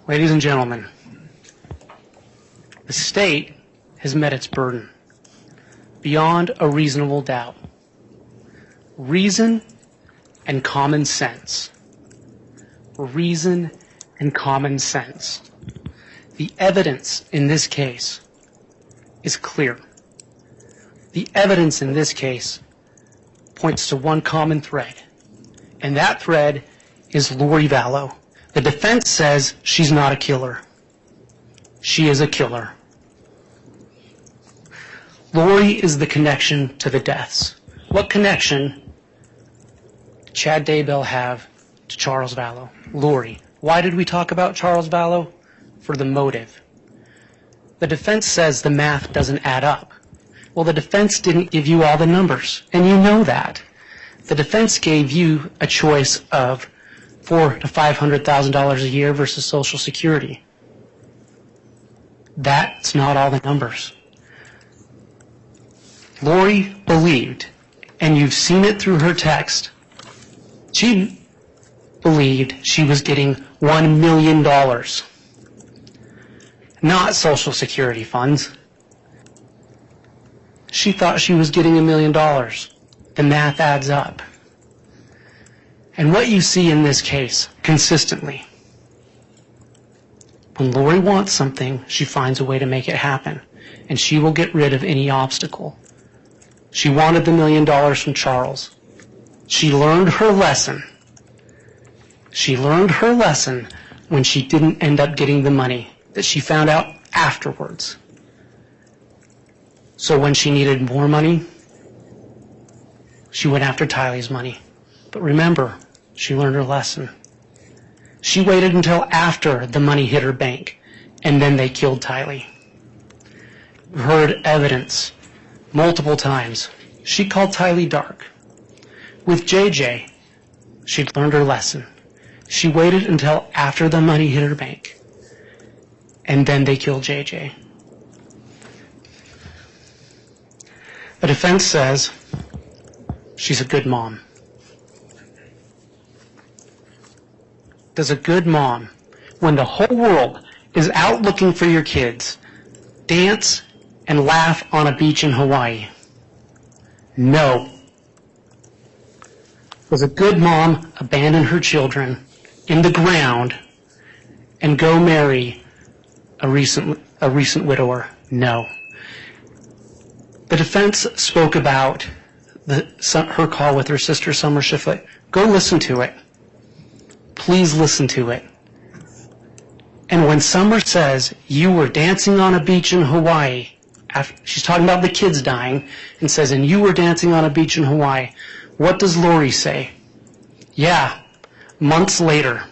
Ladies and gentlemen, the state has met its burden beyond a reasonable doubt. Reason and common sense. Reason and common sense. The evidence in this case is clear. The evidence in this case points to one common thread, and that thread is Lori Vallow. The defense says she's not a killer. She is a killer. Lori is the connection to the deaths. What connection did Chad Daybell have to Charles Vallow? Lori. Why did we talk about Charles Vallow? For the motive. The defense says the math doesn't add up. Well, the defense didn't give you all the numbers, and you know that. The defense gave you a choice of $400,000 to $500,000 a year versus Social Security. That's not all the numbers. Lori believed, and you've seen it through her text, she believed she was getting $1 million, not Social Security funds. She thought she was getting $1 million. The math adds up. And what you see in this case consistently, when Lori wants something, she finds a way to make it happen, and she will get rid of any obstacle. She wanted the $1 million from Charles. She learned her lesson. She learned her lesson when she didn't end up getting the money that she found out afterwards. So when she needed more money, she went after Tylee's money. But remember, she learned her lesson. She waited until after the money hit her bank, and then they killed Tylee. We've heard evidence multiple times. She called Tylee dark. With JJ, she'd learned her lesson. She waited until after the money hit her bank, and then they killed JJ. The defense says she's a good mom. Does a good mom, when the whole world is out looking for your kids, dance and laugh on a beach in Hawaii? No. Does a good mom abandon her children in the ground and go marry a recent widower? No. The defense spoke about her call with her sister, Summer Shiflett. Go listen to it. Please listen to it. And when Summer says, you were dancing on a beach in Hawaii, she's talking about the kids dying, and says, and you were dancing on a beach in Hawaii, what does Lori say? Yeah, months later.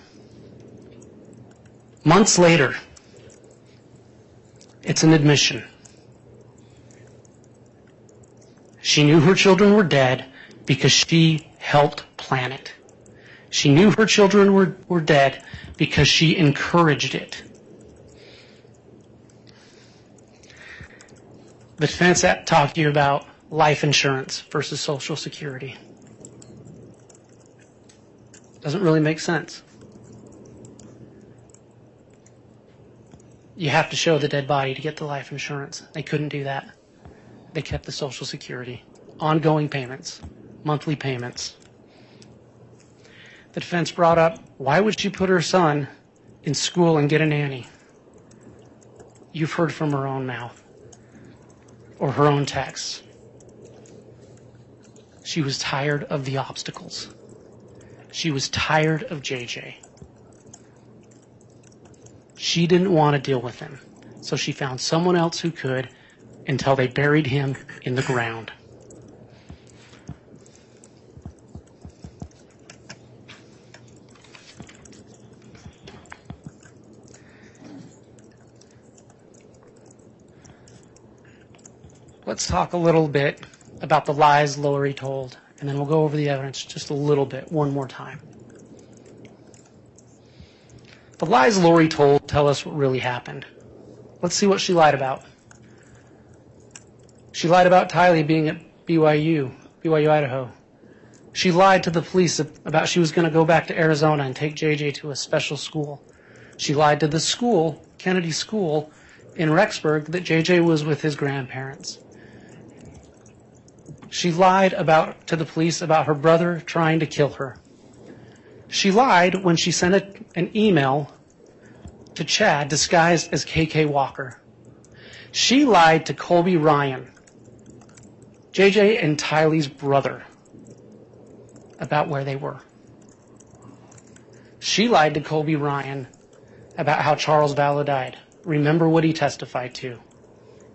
Months later. It's an admission. She knew her children were dead because she helped plan it. She knew her children were dead because she encouraged it. The defense talked to you about life insurance versus Social Security. Doesn't really make sense. You have to show the dead body to get the life insurance. They couldn't do that. They kept the Social Security. Ongoing payments, monthly payments. The defense brought up, why would she put her son in school and get a nanny? You've heard from her own mouth or her own texts. She was tired of the obstacles. She was tired of JJ. She didn't want to deal with him, so she found someone else who could until they buried him in the ground. Let's talk a little bit about the lies Lori told, and then we'll go over the evidence just a little bit one more time. The lies Lori told tell us what really happened. Let's see what she lied about. She lied about Tylee being at BYU, Idaho. She lied to the police about she was going to go back to Arizona and take JJ to a special school. She lied to the school, Kennedy School in Rexburg, that JJ was with his grandparents. She lied to the police about her brother trying to kill her. She lied when she sent an email to Chad disguised as KK Walker. She lied to Colby Ryan, JJ and Tylee's brother, about where they were. She lied to Colby Ryan about how Charles Vallow died. Remember what he testified to.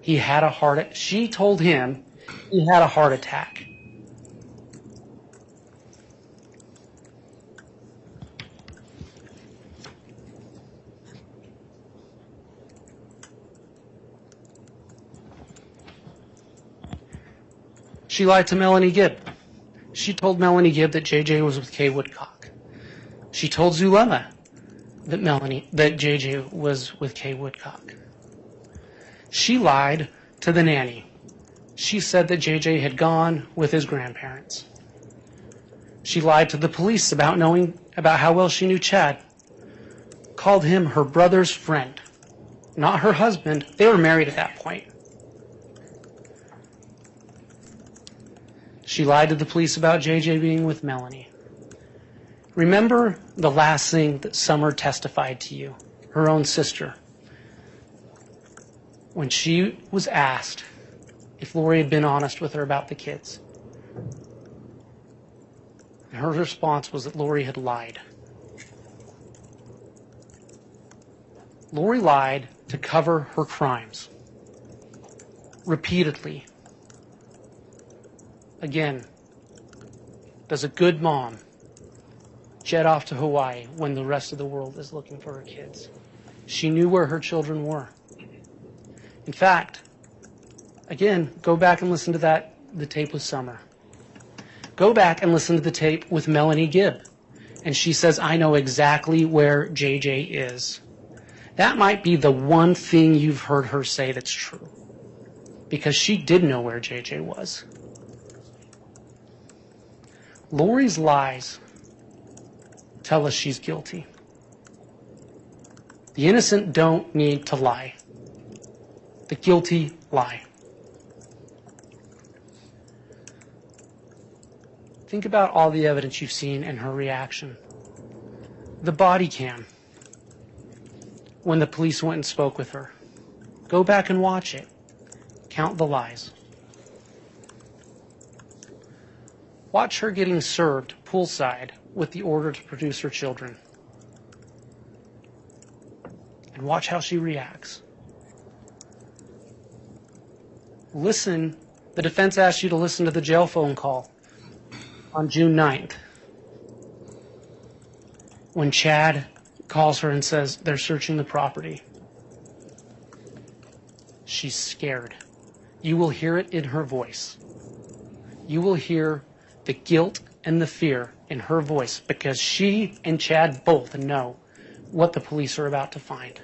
She told him he had a heart attack. She lied to Melanie Gibb. She told Melanie Gibb that JJ was with Kay Woodcock. She told Zulema that JJ was with Kay Woodcock. She lied to the nanny. She said that JJ had gone with his grandparents. She lied to the police about how well she knew Chad. Called him her brother's friend, not her husband. They were married at that point. She lied to the police about JJ being with Melanie. Remember the last thing that Summer testified to you, her own sister, when she was asked if Lori had been honest with her about the kids. And her response was that Lori had lied. Lori lied to cover her crimes. Repeatedly. Again, does a good mom jet off to Hawaii when the rest of the world is looking for her kids? She knew where her children were. In fact, again, go back and listen to the tape with Summer. Go back and listen to the tape with Melanie Gibb. And she says, I know exactly where JJ is. That might be the one thing you've heard her say that's true. Because she did know where JJ was. Lori's lies tell us she's guilty. The innocent don't need to lie. The guilty lie. Think about all the evidence you've seen and her reaction. The body cam, when the police went and spoke with her. Go back and watch it. Count the lies. Watch her getting served poolside with the order to produce her children. And watch how she reacts. Listen. The defense asked you to listen to the jail phone call on June 9th. When Chad calls her and says they're searching the property. She's scared. You will hear it in her voice. You will hear the guilt and the fear in her voice because she and Chad both know what the police are about to find.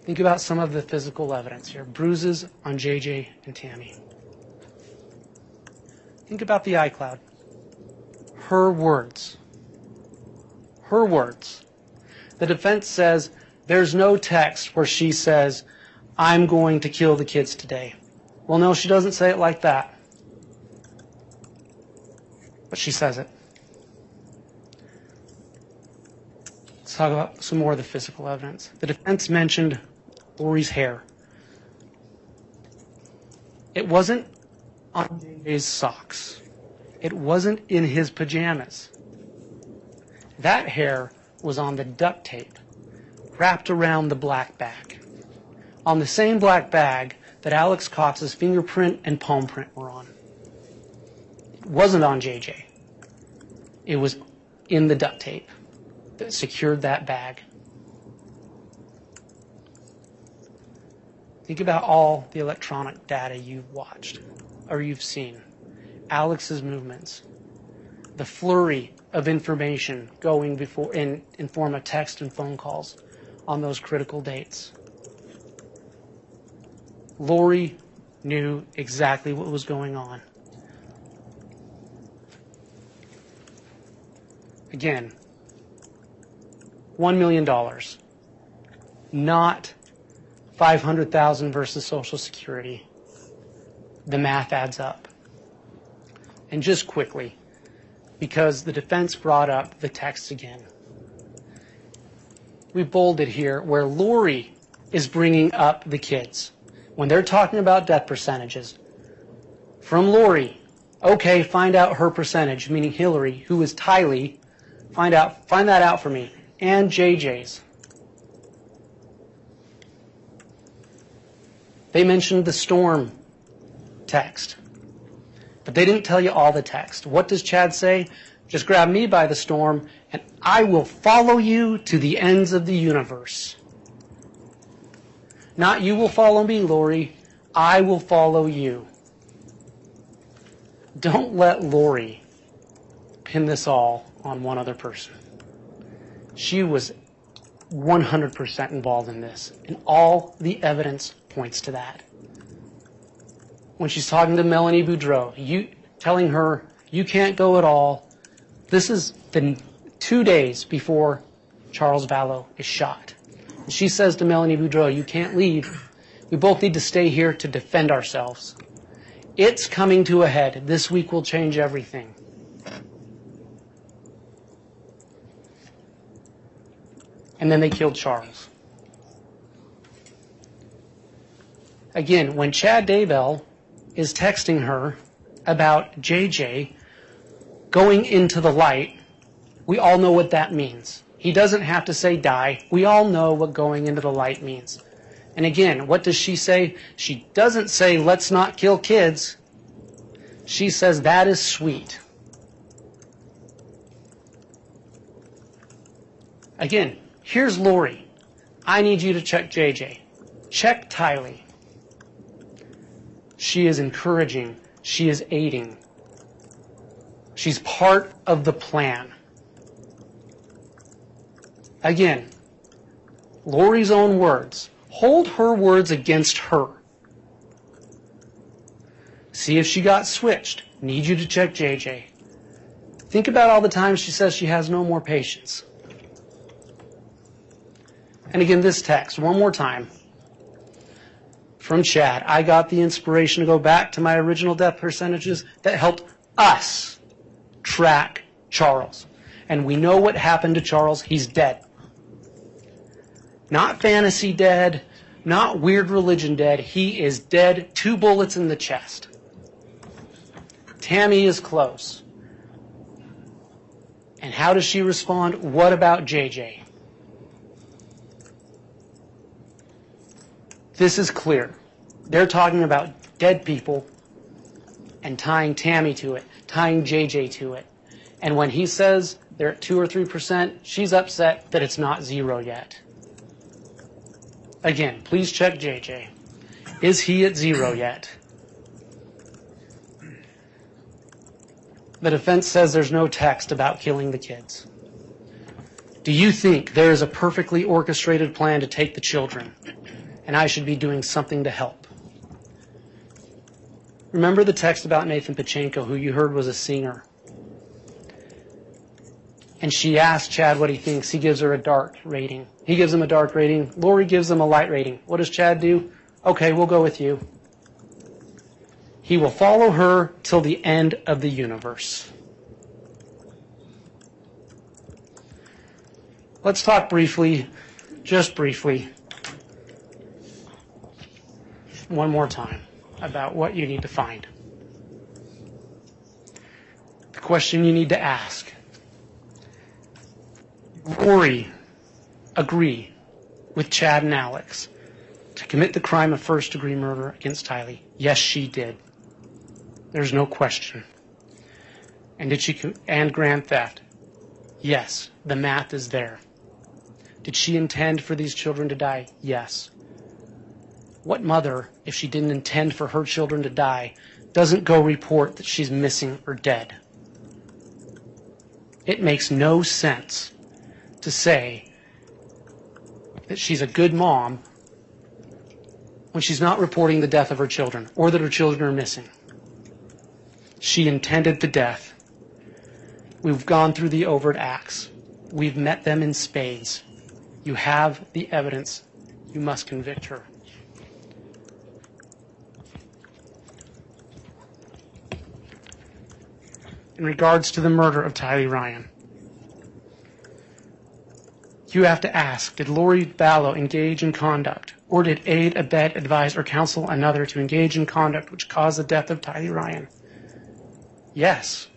Think about some of the physical evidence here. Bruises on JJ and Tammy. Think about the iCloud. Her words. Her words. The defense says there's no text where she says, I'm going to kill the kids today. Well, no, she doesn't say it like that. But she says it. Let's talk about some more of the physical evidence. The defense mentioned Lori's hair. It wasn't on JJ's socks. It wasn't in his pajamas. That hair was on the duct tape wrapped around the black bag. On the same black bag that Alex Cox's fingerprint and palm print were on. It wasn't on JJ. It was in the duct tape that secured that bag. Think about all the electronic data you've watched or you've seen. Alex's movements. The flurry of information going before in form of text and phone calls on those critical dates. Lori knew exactly what was going on. Again, $1 million, not $500,000 versus Social Security. The math adds up. And just quickly, because the defense brought up the text again, we bolded here where Lori is bringing up the kids. When they're talking about death percentages, from Lori, okay, find out her percentage, meaning Hillary, who is Tylee, find that out for me, and JJ's. They mentioned the storm text, but they didn't tell you all the text. What does Chad say? Just grab me by the storm, and I will follow you to the ends of the universe. Not you will follow me, Lori. I will follow you. Don't let Lori pin this all on one other person. She was 100% involved in this, and all the evidence points to that. When she's talking to Melanie Boudreau, telling her, you can't go at all. This is the 2 days before Charles Vallow is shot. And she says to Melanie Boudreau, you can't leave. We both need to stay here to defend ourselves. It's coming to a head. This week will change everything. And then they killed Charles. Again, when Chad Daybell is texting her about JJ going into the light, we all know what that means. He doesn't have to say die. We all know what going into the light means. And again, what does she say? She doesn't say, let's not kill kids. She says, that is sweet. Again, here's Lori. I need you to check JJ. Check Tylee. She is encouraging. She is aiding. She's part of the plan. Again, Lori's own words. Hold her words against her. See if she got switched. Need you to check JJ. Think about all the times she says she has no more patience. And again, this text, one more time, from Chad. I got the inspiration to go back to my original death percentages that helped us track Charles. And we know what happened to Charles. He's dead. Not fantasy dead, not weird religion dead. He is dead, 2 bullets in the chest. Tammy is close. And how does she respond? What about JJ? This is clear. They're talking about dead people and tying Tammy to it, tying JJ to it. And when he says they're at 2 or 3%, she's upset that it's not 0 yet. Again, please check JJ. Is he at 0 yet? The defense says there's no text about killing the kids. Do you think there is a perfectly orchestrated plan to take the children, and I should be doing something to help? Remember the text about Nathan Pachenko, who you heard was a singer. And she asked Chad what he thinks. He gives her a dark rating. He gives him a dark rating. Lori gives him a light rating. What does Chad do? Okay, we'll go with you. He will follow her till the end of the universe. Let's talk briefly, just briefly, one more time about what you need to find. The question you need to ask. Lori agree with Chad and Alex to commit the crime of first-degree murder against Tylee? Yes, she did. There's no question. And did she and grand theft? Yes, the math is there. Did she intend for these children to die? Yes. What mother, if she didn't intend for her children to die, doesn't go report that she's missing or dead? It makes no sense to say that she's a good mom when she's not reporting the death of her children or that her children are missing. She intended the death. We've gone through the overt acts. We've met them in spades. You have the evidence. You must convict her. In regards to the murder of Tylee Ryan, you have to ask, did Lori Vallow engage in conduct, or did aid, abet, advise, or counsel another to engage in conduct which caused the death of Tylee Ryan? Yes.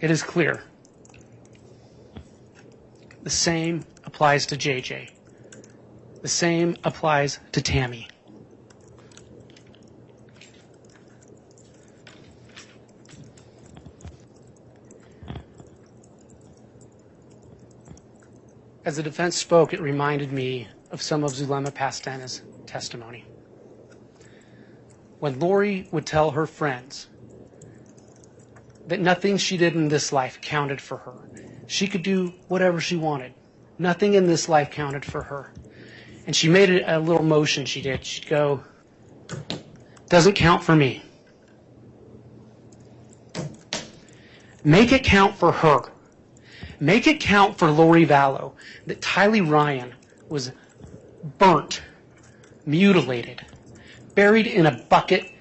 It is clear. The same applies to JJ. The same applies to Tammy. As the defense spoke, it reminded me of some of Zulema Pastena's testimony. When Lori would tell her friends that nothing she did in this life counted for her, she could do whatever she wanted. Nothing in this life counted for her. And she made a little motion she did. She'd go, doesn't count for me. Make it count for her. Make it count for Lori Vallow that Tylee Ryan was burnt, mutilated, buried in a bucket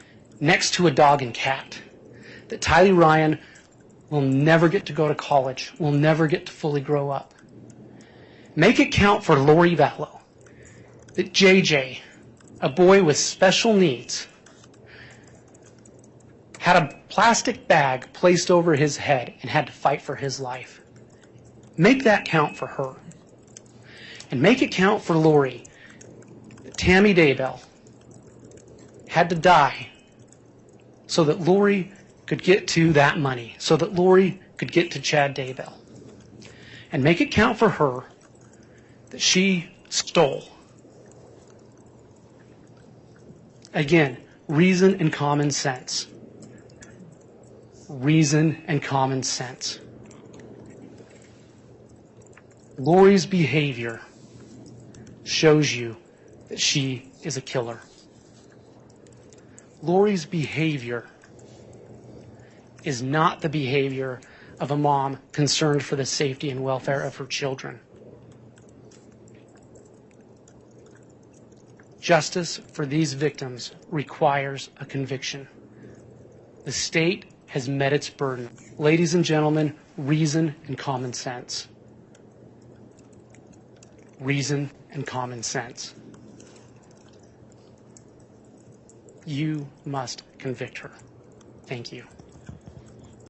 next to a dog and cat. That Tylee Ryan will never get to go to college, will never get to fully grow up. Make it count for Lori Vallow that JJ, a boy with special needs, had a plastic bag placed over his head and had to fight for his life. Make that count for her. And make it count for Lori that Tammy Daybell had to die so that Lori could get to that money, so that Lori could get to Chad Daybell. And make it count for her that she stole. Again, reason and common sense. Reason and common sense. Lori's behavior shows you that she is a killer. Lori's behavior is not the behavior of a mom concerned for the safety and welfare of her children. Justice for these victims requires a conviction. The state has met its burden. Ladies and gentlemen, reason and common sense. Reason and common sense. You must convict her. Thank you.